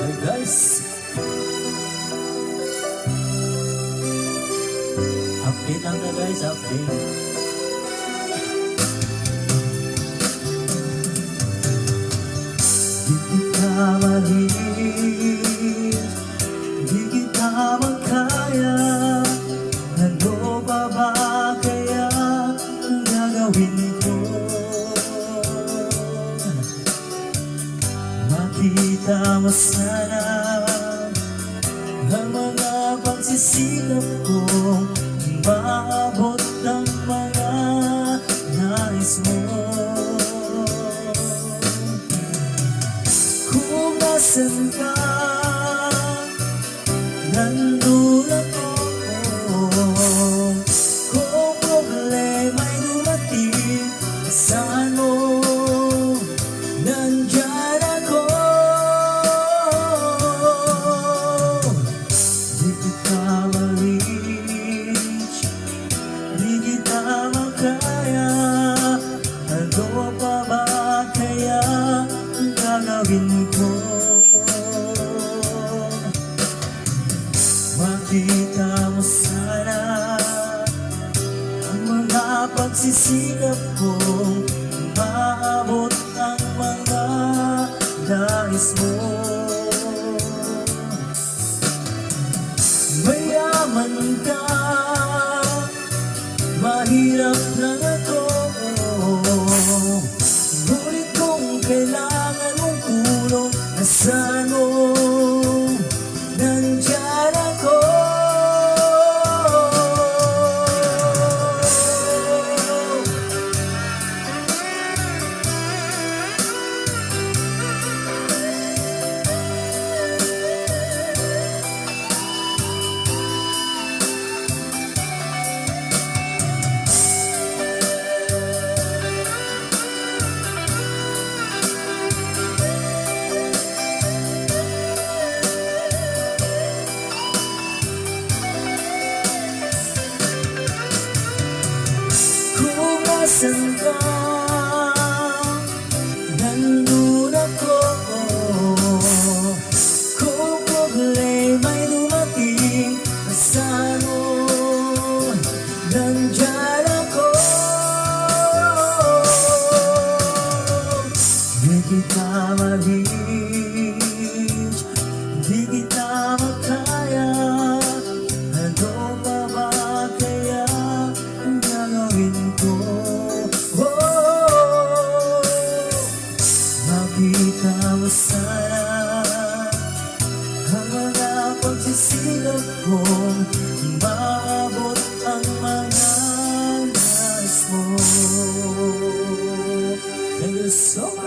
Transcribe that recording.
Hi guys, update lang na guys, update. Di kita mahilig, di kita magkaya. Ano pa ba kaya ang gagawin ko? Makita mo sana ang mga pagsisikap ko, maabot ang mga nais mo. Kung nasan ka, nandun ako. Kung problema'y dumating, saan mo, nandyan ako. Di kita ma-reach, di kita makaya. Ano pa ba kaya ang gagawin ko? Makita mo sana ang mga pagsisikap ko, maabot ang mga nais mo. Mayaman ka, mahirap lang ako, ngunit kung kailangan mong tulong, nasaan mo, nandyan ako. Kung nasan ka, nandun ako. Kung problema'y dumating, nasaan mo, nandyan ako. Di kita ma-reach, di kita makaya. Ano pa ba kaya ang gagawin ko? Oh, makita mo sana ang mga pagsisilap ko, maabot ang mga nais mo. Thank you so much.